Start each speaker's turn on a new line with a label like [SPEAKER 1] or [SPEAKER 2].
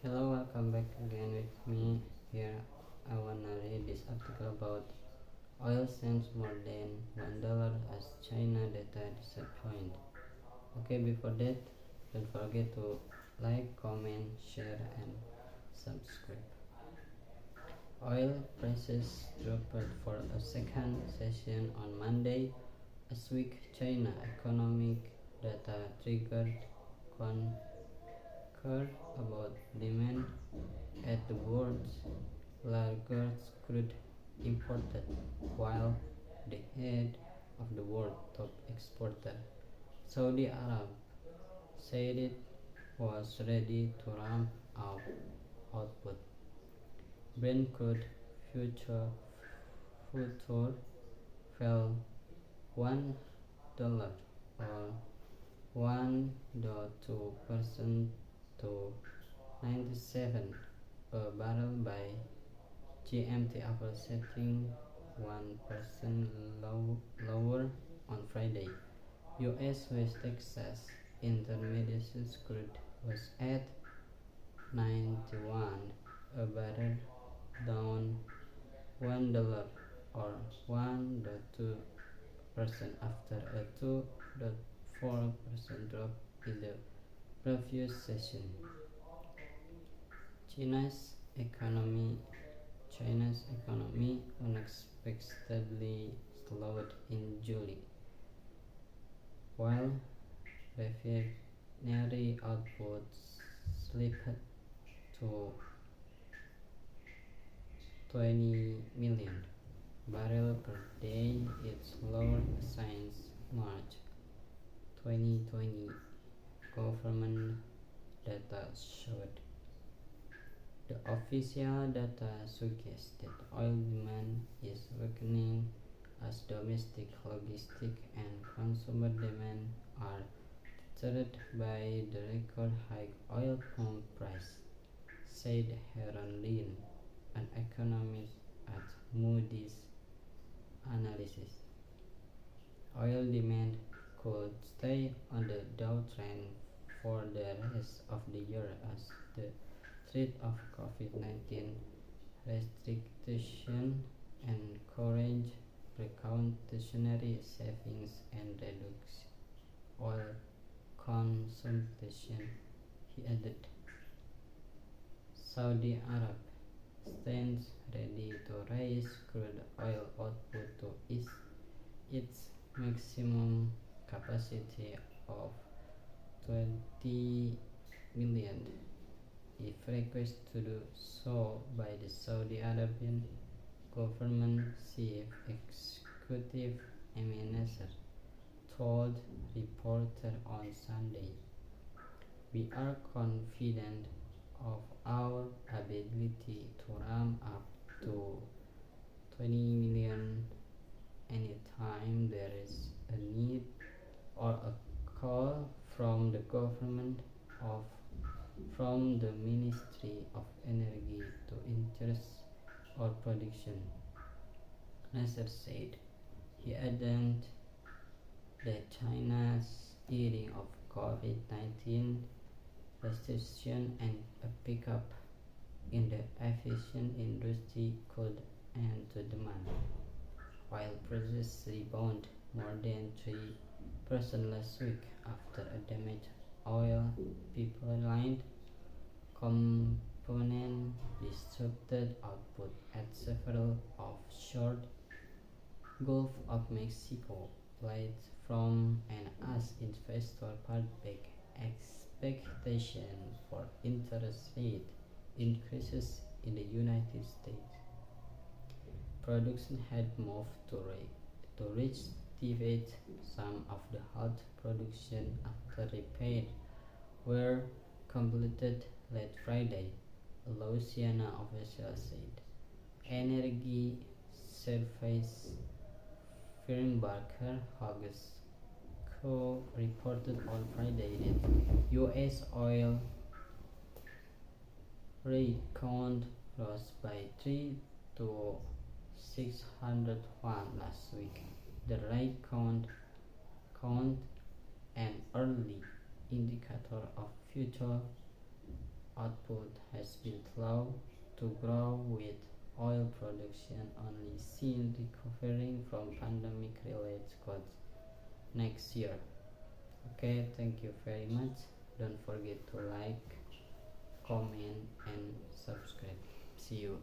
[SPEAKER 1] Hello, welcome back again with me. Here I wanna read this article about oil sends more than $1 as China data disappoint. Okay, before that, don't forget to like, comment, share, and subscribe. Oil prices dropped for a second session on Monday as weak China economic data triggered concern about demand at the world's largest crude importer, while the head of the world top exporter, Saudi Arabia, said it was ready to ramp up output. Brent crude future fell $1 or 1.2% to 97 a barrel by GMT after setting 1% lower on Friday. US West Texas Intermediate crude was at 91 a barrel, down $1 or 1.2% after a 2.4% drop in the previous session. China's economy unexpectedly slowed in July, while refinery output slipped to 20 million barrels per day, its lowest since March 2020, government data showed. The official data suggests that oil demand is weakening as domestic logistic and consumer demand are deterred by the record high oil pump price, said Heron Lin, an economist at Moody's Analysis. Oil demand could stay on the downtrend for the rest of the year as the threat of COVID-19 restriction encourage precautionary savings and reduce oil consumption, he added. Saudi Arabia stands ready to raise crude oil output to its maximum capacity of 20 million if requested to do so by the Saudi Arabian government. Chief Executive Emin Nasser told reporters on Sunday, "We are confident of our ability to ramp up to 20 million anytime there is a need or a call from the government of from the Ministry of Energy to increase oil production," Nasser said. He added that China's easing of COVID-19 restrictions and a pickup in the aviation industry could add to demand, while prices rebounded more than 3% last week after a damaged oil pipeline component disrupted output at several offshore Gulf of Mexico flights from and as investors pared back expectation for interest rate increases in the United States. Production had moved to reach some of the halt production after repairs were completed late Friday, a Louisiana official said. Energy service firm Barker Hughes reported on Friday that U.S. oil rig count rose by 3 to 601 last week. The rig count, an early indicator of future output has been slow to grow, with oil production only seen recovering from pandemic related costs next year. Okay, thank you very much. Don't forget to like, comment, and subscribe. See you.